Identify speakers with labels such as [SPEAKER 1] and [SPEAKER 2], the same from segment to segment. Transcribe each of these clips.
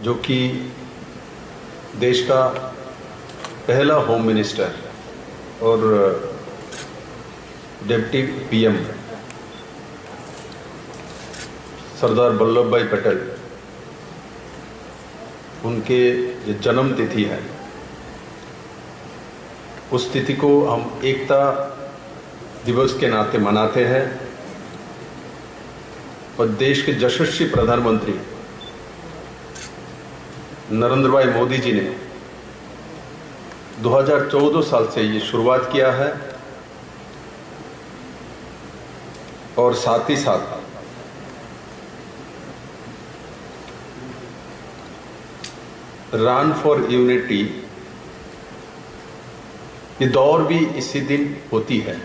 [SPEAKER 1] जो कि देश का पहला होम मिनिस्टर और डिप्टी पीएम सरदार वल्लभ भाई पटेल, उनके जो जन्म तिथि है, उस तिथि को हम एकता दिवस के नाते मनाते हैं। और देश के यशस्वी प्रधानमंत्री नरेंद्र भाई मोदी जी ने 2014 साल से ये शुरुआत किया है और साथ ही साथ रन फॉर यूनिटी ये दौड़ भी इसी दिन होती है,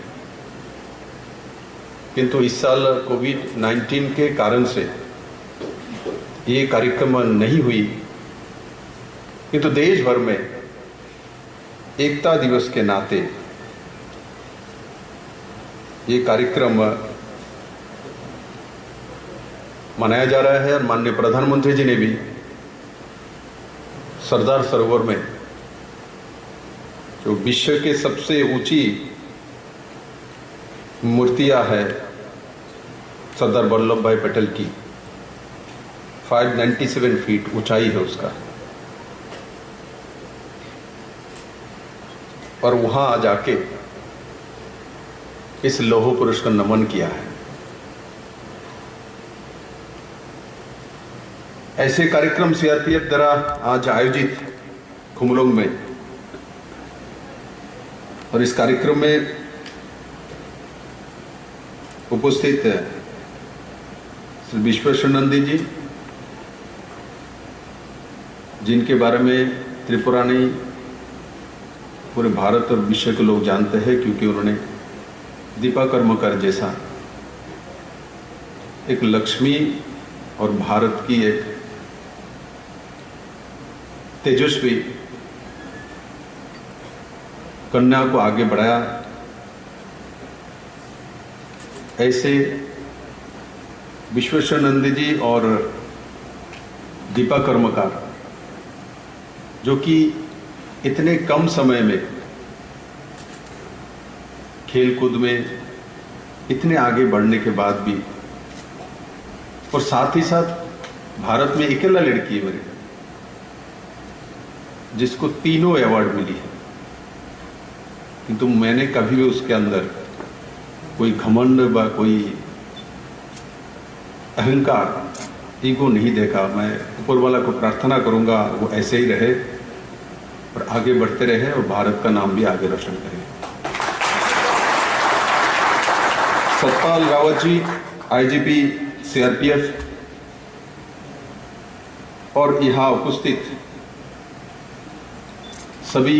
[SPEAKER 1] किंतु इस साल कोविड-19 के कारण से ये कार्यक्रम नहीं हुई, किंतु देश भर में एकता दिवस के नाते ये कार्यक्रम मनाया जा रहा है। और माननीय प्रधानमंत्री जी ने भी सरदार सरोवर में जो विश्व के सबसे ऊंची मूर्तियां है सरदार वल्लभ भाई पटेल की, 597 फीट ऊंचाई है उसका, और वहां जाके इस लौह पुरुष का नमन किया है। ऐसे कार्यक्रम सीआरपीएफ द्वारा आज आयोजित खुमलोंग में, और इस कार्यक्रम में उपस्थित श्री विश्वेश्वरानंद जी, जिनके बारे में त्रिपुरा नहीं पूरे भारत और विश्व के लोग जानते हैं, क्योंकि उन्होंने दीपा कर्मकर जैसा एक लक्ष्मी और भारत की एक तेजस्वी कन्या को आगे बढ़ाया। ऐसे विश्वेश्वरानंद जी और दीपा कर्मकार, जो कि इतने कम समय में खेलकूद में इतने आगे बढ़ने के बाद भी, और साथ ही साथ भारत में अकेला लड़की है मेरे, जिसको तीनों अवार्ड मिली है, किंतु मैंने कभी भी उसके अंदर कोई घमंड व कोई अहंकार, ईगो नहीं देखा। मैं ऊपर वाला को प्रार्थना करूंगा वो ऐसे ही रहे और आगे बढ़ते रहे और भारत का नाम भी आगे रोशन करे। सतपाल रावत जी, आईजीपी सीआरपीएफ, और यहां उपस्थित सभी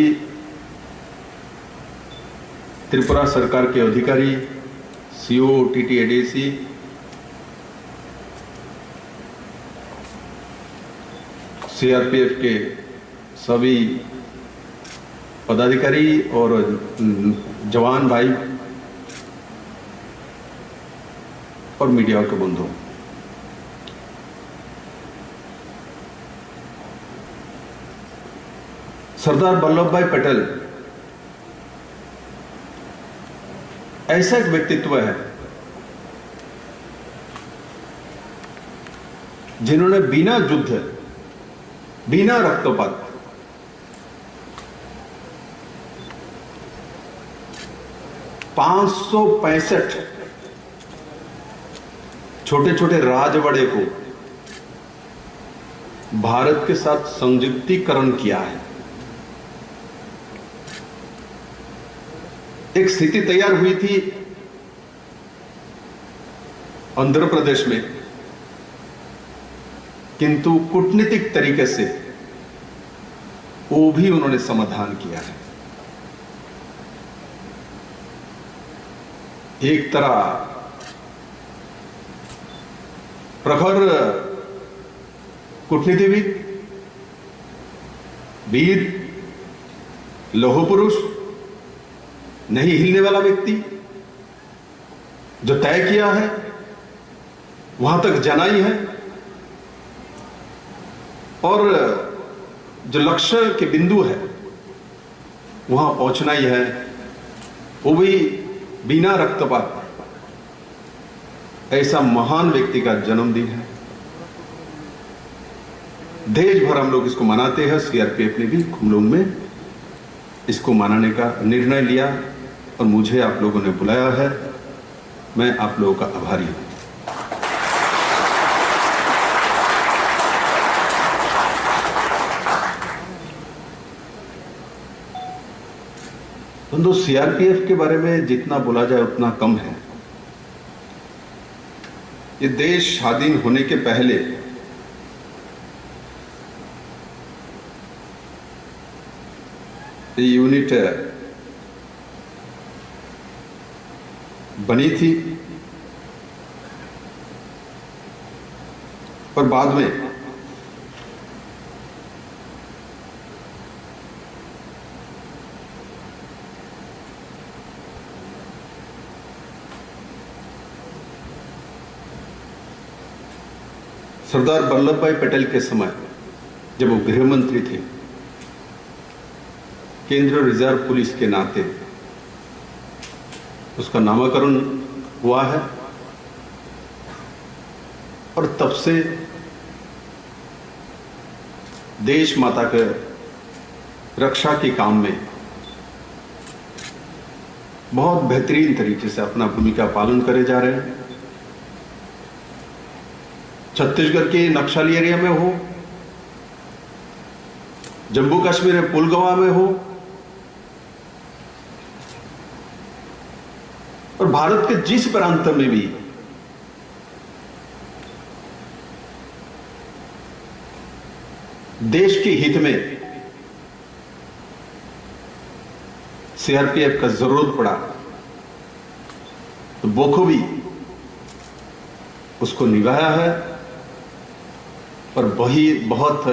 [SPEAKER 1] त्रिपुरा सरकार के अधिकारी, सीओ, टीटीएडीसी, सीआरपीएफ के सभी पदाधिकारी और जवान भाई और मीडिया के बंधु, सरदार वल्लभ भाई पटेल ऐसा एक व्यक्तित्व है जिन्होंने बिना युद्ध, बिना रक्तपात $565 छोटे छोटे राजवाड़े को भारत के साथ संयुक्तिकरण किया है। एक स्थिति तैयार हुई थी आंध्र प्रदेश में, किंतु कूटनीतिक तरीके से वो भी उन्होंने समाधान किया है। एक तरह प्रखर कूटनीतिविद, वीर, लौह पुरुष, नहीं हिलने वाला व्यक्ति, जो तय किया है वहां तक जनाई है और जो लक्ष्य के बिंदु है वहां पहुंचना ही है, वो भी बिना रक्तपात। ऐसा महान व्यक्ति का जन्मदिन है, देश भर हम लोग इसको मनाते हैं। सीआरपीएफ ने भी खुमलुंग में इसको मनाने का निर्णय लिया और मुझे आप लोगों ने बुलाया है। मैं आप लोगों का आभारी हूं। तो सीआरपीएफ के बारे में जितना बोला जाए उतना कम है। ये देश स्वाधीन होने के पहले ये यूनिट बनी थी और बाद में सरदार वल्लभ भाई पटेल के समय जब वो गृह मंत्री थे, केंद्रीय रिजर्व पुलिस के नाते उसका नामकरण हुआ है और तब से देश माता के रक्षा के काम में बहुत बेहतरीन तरीके से अपना भूमिका पालन करे जा रहे हैं। छत्तीसगढ़ के नक्सली एरिया में हो, जम्मू कश्मीर में पुलवामा में हो, और भारत के जिस प्रांत में भी देश के हित में सीआरपीएफ का जरूरत पड़ा तो बखूबी उसको निभाया है और वही बहुत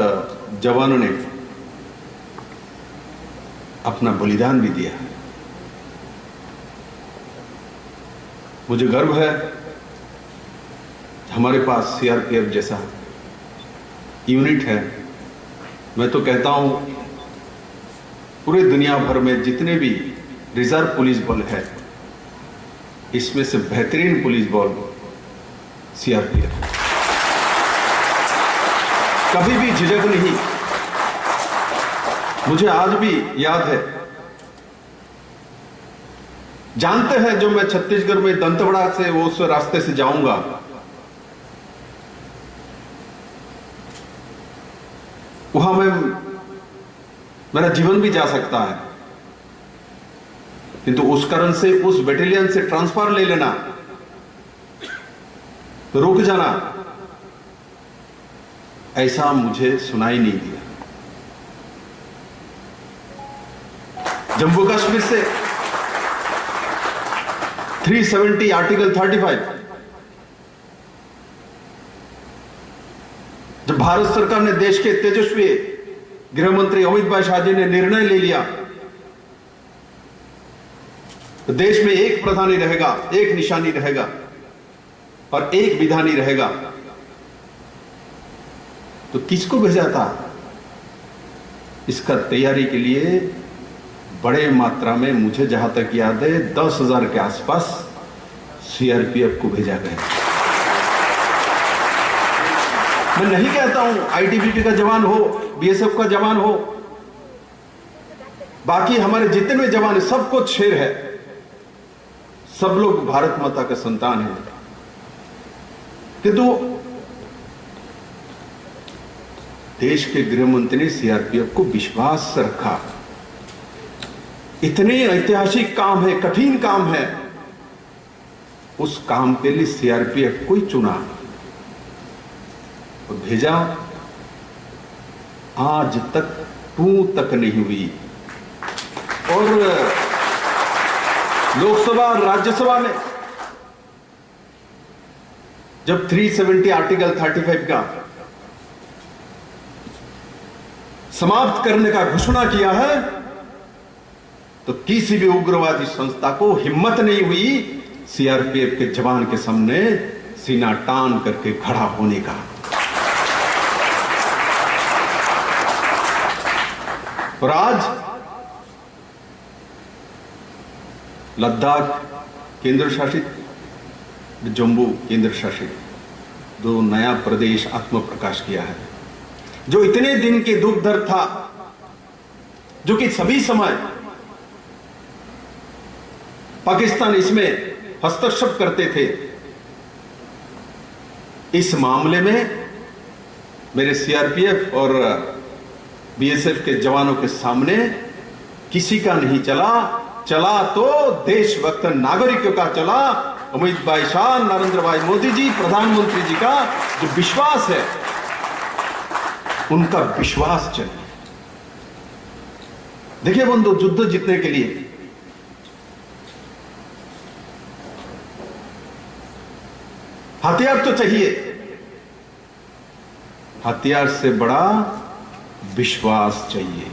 [SPEAKER 1] जवानों ने अपना बलिदान भी दिया। मुझे गर्व है हमारे पास सीआरपीएफ जैसा यूनिट है। मैं तो कहता हूं पूरे दुनिया भर में जितने भी रिजर्व पुलिस बल है, इसमें से बेहतरीन पुलिस बल सीआरपीएफ। कभी भी झिझक नहीं। मुझे आज भी याद है, जानते हैं जो मैं छत्तीसगढ़ में दंतेवाड़ा से वो उस रास्ते से जाऊंगा, वहां में मेरा जीवन भी जा सकता है, किंतु उस कारण से उस बटालियन से ट्रांसफर ले लेना, रुक जाना, ऐसा मुझे सुनाई नहीं दिया। जम्मू कश्मीर से 370 आर्टिकल 35 जब भारत सरकार ने देश के तेजस्वी गृह मंत्री अमित भाई शाह जी ने निर्णय ले लिया तो देश में एक प्रधानी रहेगा, एक निशानी रहेगा और एक विधानी रहेगा, तो किसको भेजा था? इसका तैयारी के लिए बड़े मात्रा में, मुझे जहां तक याद है 10,000 के आसपास सीआरपीएफ को भेजा गया। मैं नहीं कहता हूं आईटीबीपी का जवान हो, बीएसएफ का जवान हो, बाकी हमारे जितने भी जवान है सबको शेर है, सब लोग भारत माता के संतान हैं, किंतु देश के गृह मंत्री ने सीआरपीएफ को विश्वास रखा। इतने ऐतिहासिक काम है, कठिन काम है, उस काम के लिए सीआरपीएफ को ही चुना और भेजा। आज तक टू तक नहीं हुई और लोकसभा और राज्यसभा में जब 370 आर्टिकल 35 का समाप्त करने का घोषणा किया है तो किसी भी उग्रवादी संस्था को हिम्मत नहीं हुई सीआरपीएफ के जवान के सामने सीना तान करके खड़ा होने का। और आज लद्दाख केंद्र शासित, जम्मू केंद्र शासित, दो नया प्रदेश आत्म प्रकाश किया है। जो इतने दिन के दुख दर्द था, जो कि सभी समय पाकिस्तान इसमें हस्तक्षेप करते थे, इस मामले में मेरे सीआरपीएफ और बीएसएफ के जवानों के सामने किसी का नहीं चला तो देशभक्त नागरिकों का चला। अमित भाई शाह, नरेंद्र भाई मोदी जी, प्रधानमंत्री जी का जो विश्वास है, उनका विश्वास चले। देखिए बंधु, युद्ध जीतने के लिए हथियार तो चाहिए, हथियार से बड़ा विश्वास चाहिए।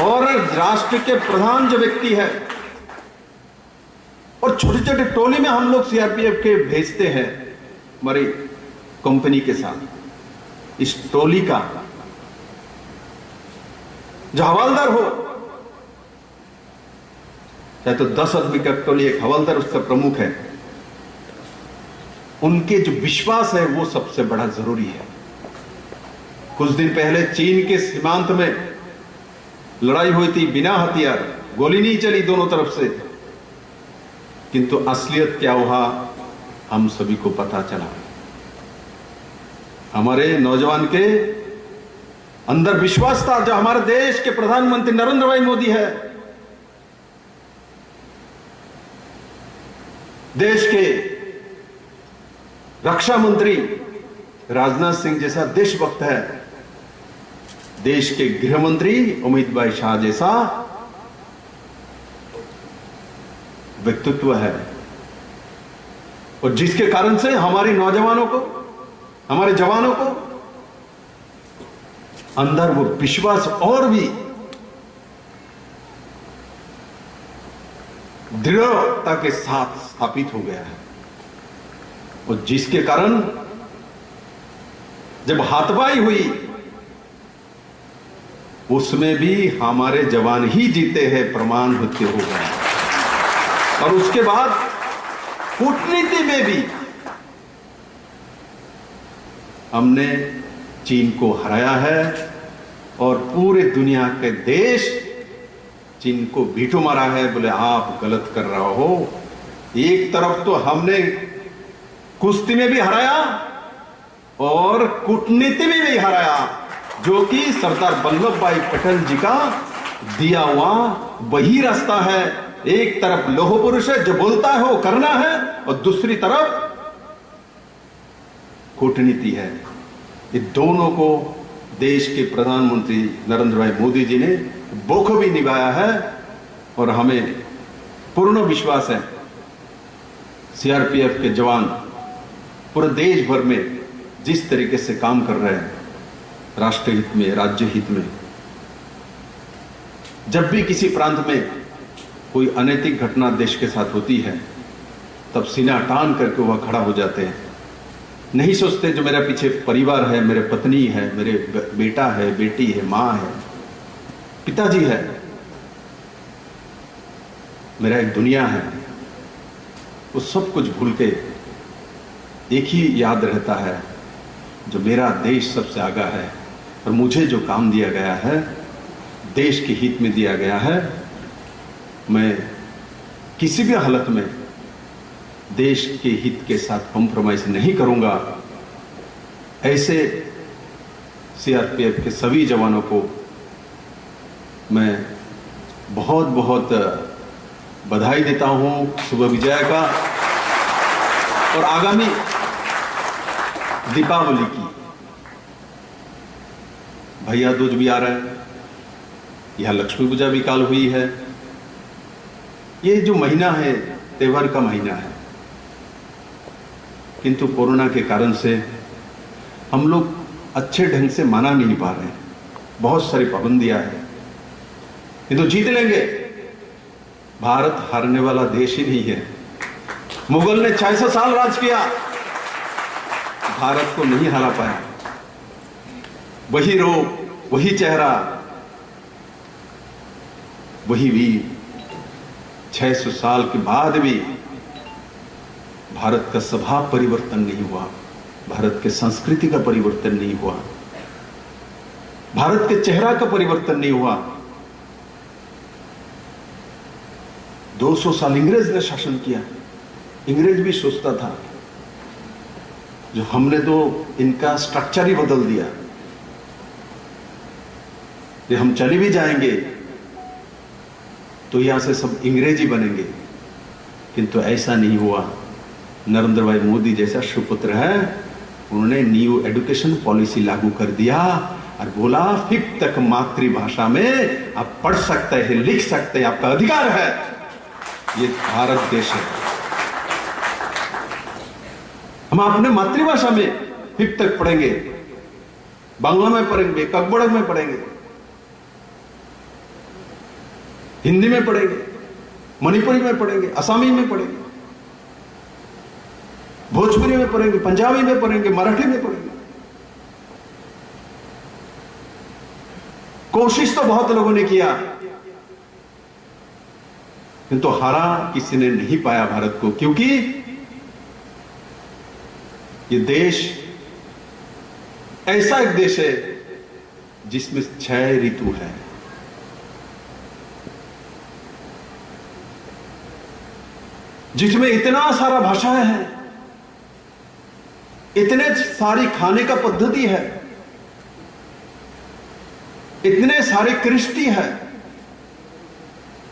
[SPEAKER 1] और राष्ट्र के प्रधान जो व्यक्ति है, और छोटे छोटे टोली में हम लोग सीआरपीएफ के भेजते हैं हमारी कंपनी के साथ। इस टोली का जो हवलदार हो, चाहे तो 10 आदमी का टोली, एक हवलदार उसका प्रमुख है, उनके जो विश्वास है वो सबसे बड़ा जरूरी है। कुछ दिन पहले चीन के सीमांत में लड़ाई हुई थी बिना हथियार, गोली नहीं चली दोनों तरफ से, किंतु असलियत क्या हुआ हम सभी को पता चला। हमारे नौजवान के अंदर विश्वास था, जो हमारे देश के प्रधानमंत्री नरेंद्र भाई मोदी है, देश के रक्षा मंत्री राजनाथ सिंह जैसा देशभक्त है, देश के गृह मंत्री अमित भाई शाह जैसा व्यक्तित्व है, और जिसके कारण से हमारे नौजवानों को, हमारे जवानों को अंदर वो विश्वास और भी दृढ़ता के साथ स्थापित हो गया है। और जिसके कारण जब हाथापाई हुई, उसमें भी हमारे जवान ही जीते हैं प्रमाण होते हो गए। और उसके बाद कूटनीति में भी हमने चीन को हराया है, और पूरे दुनिया के देश चीन को भीटो मारा है, बोले आप गलत कर रहा हो। एक तरफ तो हमने कुश्ती में भी हराया और कूटनीति में भी हराया, जो कि सरदार वल्लभ भाई पटेल जी का दिया हुआ वही रास्ता है। एक तरफ लौह पुरुष है, जो बोलता है वो करना है, और दूसरी तरफ कूटनीति है। ये दोनों को देश के प्रधानमंत्री नरेंद्र भाई मोदी जी ने बखूबी निभाया है, और हमें पूर्ण विश्वास है सीआरपीएफ के जवान पूरे देश भर में जिस तरीके से काम कर रहे हैं, राष्ट्र हित में, राज्य हित में। जब भी किसी प्रांत में कोई अनैतिक घटना देश के साथ होती है, तब सीना तान करके वह खड़ा हो जाते हैं। नहीं सोचते जो मेरा पीछे परिवार है, मेरे पत्नी है, मेरे बेटा है, बेटी है, माँ है, पिताजी है, मेरा एक दुनिया है, वो सब कुछ भूल के एक ही याद रहता है, जो मेरा देश सबसे आगा है, और मुझे जो काम दिया गया है, देश के हित में दिया गया है, मैं किसी भी हालत में देश के हित के साथ कॉम्प्रोमाइज नहीं करूंगा। ऐसे सीआरपीएफ के सभी जवानों को मैं बहुत बहुत बधाई देता हूं शुभ विजय का, और आगामी दीपावली की भैया दूज भी आ रहा है, यह लक्ष्मी पूजा भी काल हुई है। ये जो महीना है त्योहार का महीना है, किंतु कोरोना के कारण से हम लोग अच्छे ढंग से मना नहीं पा रहे हैं, बहुत सारी पाबंदियां हैं, किंतु जीत लेंगे। भारत हारने वाला देश ही नहीं है। मुगल ने 600 साल राज किया, भारत को नहीं हरा पाया। वही रूप, वही चेहरा, वही वीर 600 साल के बाद भी भारत का स्वभाव परिवर्तन नहीं हुआ, भारत के संस्कृति का परिवर्तन नहीं हुआ, भारत के चेहरा का परिवर्तन नहीं हुआ। 200 साल अंग्रेज ने शासन किया। अंग्रेज भी सोचता था जो हमने तो इनका स्ट्रक्चर ही बदल दिया, कि हम चले भी जाएंगे तो यहां से सब अंग्रेजी बनेंगे, किंतु ऐसा नहीं हुआ। नरेंद्र भाई मोदी जैसा सुपुत्र है, उन्होंने न्यू एजुकेशन पॉलिसी लागू कर दिया और बोला 5th तक मातृभाषा में आप पढ़ सकते हैं, लिख सकते हैं, आपका अधिकार है। ये भारत देश है, हम अपने मातृभाषा में 5th तक पढ़ेंगे, बांग्ला में पढ़ेंगे, ककबड़क में पढ़ेंगे, हिंदी में पढ़ेंगे, मणिपुरी में पढ़ेंगे, असमी में पढ़ेंगे, भोजपुरी में पढ़ेंगे, पंजाबी में पढ़ेंगे, मराठी में पढ़ेंगे। कोशिश तो बहुत लोगों ने किया, किंतु हारा किसी ने नहीं पाया भारत को, क्योंकि ये देश ऐसा एक देश है जिसमें 6 ऋतु है। जिसमें इतना सारा भाषाएं हैं, इतने सारी खाने का पद्धति है, इतने सारे कृष्टि है,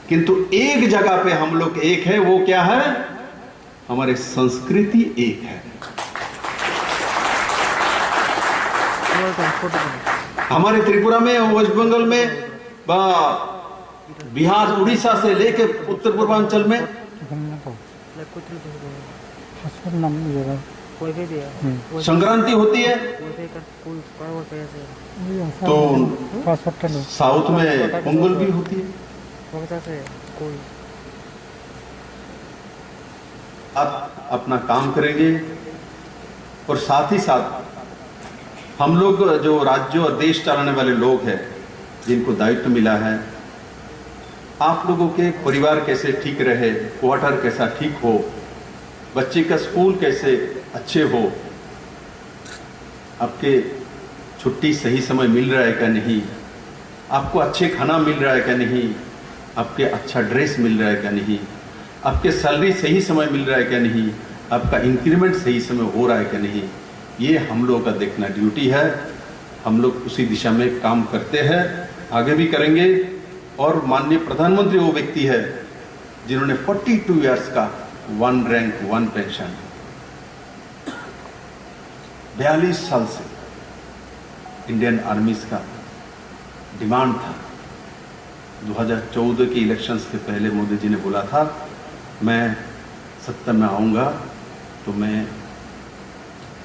[SPEAKER 1] किंतु एक जगह पे हम लोग एक है। वो क्या है? हमारे संस्कृति एक है। हमारे त्रिपुरा में, वेस्ट बंगाल में, बिहार, उड़ीसा से लेके उत्तर पूर्वांचल में संक्रांति होती है, तो साउथ में पोंगल भी होती है। आप अपना काम करेंगे और साथ ही साथ हम लोग जो राज्य और देश चलाने वाले लोग हैं, जिनको दायित्व मिला है, आप लोगों के परिवार कैसे ठीक रहे, क्वार्टर कैसा ठीक हो, बच्चे का स्कूल कैसे अच्छे हो, आपके छुट्टी सही समय मिल रहा है क्या नहीं, आपको अच्छे खाना मिल रहा है क्या नहीं, आपके अच्छा ड्रेस मिल रहा है क्या नहीं, आपके सैलरी सही समय मिल रहा है क्या नहीं, आपका इंक्रीमेंट सही समय हो रहा है क्या नहीं, ये हम लोगों का देखना ड्यूटी है। हम लोग उसी दिशा में काम करते हैं, आगे भी करेंगे। और माननीय प्रधानमंत्री वो व्यक्ति है जिन्होंने 42 इयर्स का 1 रैंक 1 पेंशन 42 साल से इंडियन आर्मी का डिमांड था। 2014 के इलेक्शंस के पहले मोदी जी ने बोला था, मैं सत्ता में आऊंगा तो मैं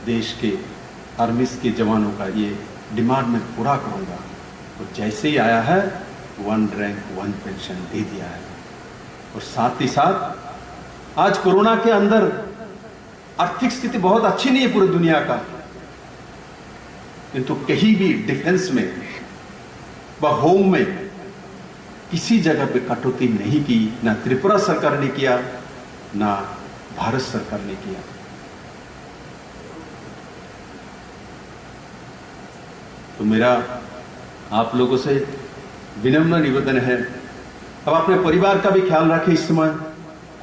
[SPEAKER 1] देश के आर्मी के जवानों का ये डिमांड में पूरा करूंगा। और जैसे ही आया है 1 रैंक 1 पेंशन दे दिया है। और साथ ही साथ आज कोरोना के अंदर आर्थिक स्थिति बहुत अच्छी नहीं है पूरी दुनिया का, किंतु कहीं भी डिफेंस में व होम में किसी जगह पे कटौती नहीं की, ना त्रिपुरा सरकार ने किया, ना भारत सरकार ने किया। तो मेरा आप लोगों से विनम्र निवेदन है, अब अपने परिवार का भी ख्याल रखें, इस समय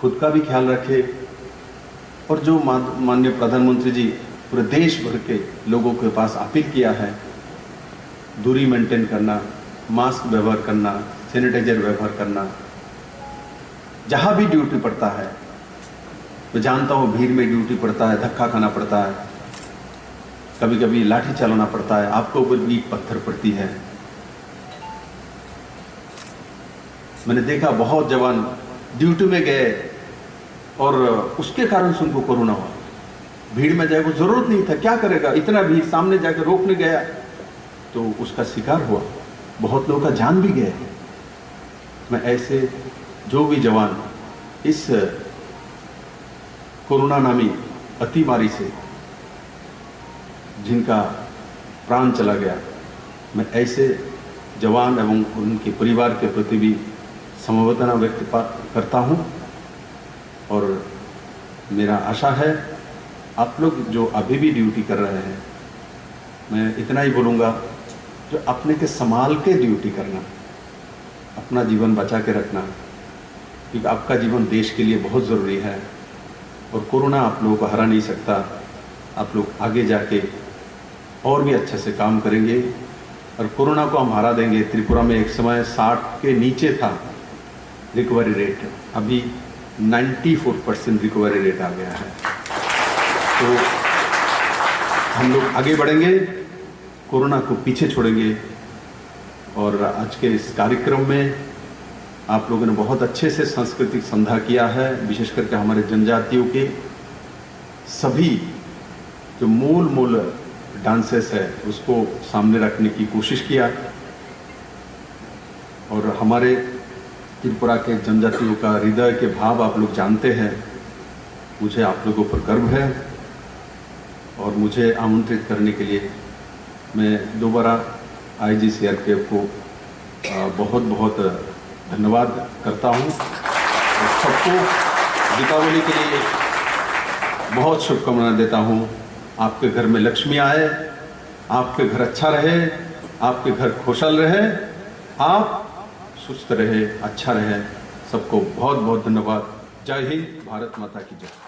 [SPEAKER 1] खुद का भी ख्याल रखें। और जो माननीय प्रधानमंत्री जी पूरे देश भर के लोगों के पास अपील किया है, दूरी मेंटेन करना, मास्क व्यवहार करना, सैनिटाइजर व्यवहार करना, जहां भी ड्यूटी पड़ता है, मैं जानता हूं भीड़ में ड्यूटी पड़ता है, धक्का खाना पड़ता है, कभी कभी लाठी चलाना पड़ता है, आपको ऊपर भी पत्थर पड़ती है। मैंने देखा बहुत जवान ड्यूटी में गए और उसके कारण से उनको कोरोना हुआ। भीड़ में जाए, को जरूरत नहीं था, क्या करेगा, इतना भीड़, सामने जाकर रोकने गया तो उसका शिकार हुआ, बहुत लोगों का जान भी गया। मैं ऐसे जो भी जवान इस कोरोना नामी अतिमारी से जिनका प्राण चला गया, मैं ऐसे जवान एवं उनके परिवार के प्रति भी समवेदना व्यक्त करता हूँ और मेरा आशा है आप लोग जो अभी भी ड्यूटी कर रहे हैं, मैं इतना ही बोलूँगा, जो अपने के संभाल के ड्यूटी करना, अपना जीवन बचा के रखना, क्योंकि आपका जीवन देश के लिए बहुत ज़रूरी है और कोरोना आप लोगों को हरा नहीं सकता। आप लोग आगे जाके और भी अच्छे से काम करेंगे और कोरोना को हम हरा देंगे। त्रिपुरा में एक समय 60 के नीचे था रिकवरी रेट, अभी 94% रिकवरी रेट आ गया है। तो हम लोग आगे बढ़ेंगे, कोरोना को पीछे छोड़ेंगे। और आज के इस कार्यक्रम में आप लोगों ने बहुत अच्छे से सांस्कृतिक संध्या किया है, विशेष करके हमारे जनजातियों के सभी जो मूल डांसेस है उसको सामने रखने की कोशिश किया। और हमारे त्रिपुरा के जनजातियों का हृदय के भाव आप लोग जानते हैं। मुझे आप लोगों पर गर्व है और मुझे आमंत्रित करने के लिए मैं दोबारा IG CRPF को बहुत बहुत धन्यवाद करता हूँ। सबको दीपावली के लिए बहुत शुभकामनाएं देता हूँ। आपके घर में लक्ष्मी आए, आपके घर अच्छा रहे, आपके घर खुशहाल रहे, आप सुस्त रहे, अच्छा रहे। सबको बहुत बहुत धन्यवाद। जय हिंद, भारत माता की जय।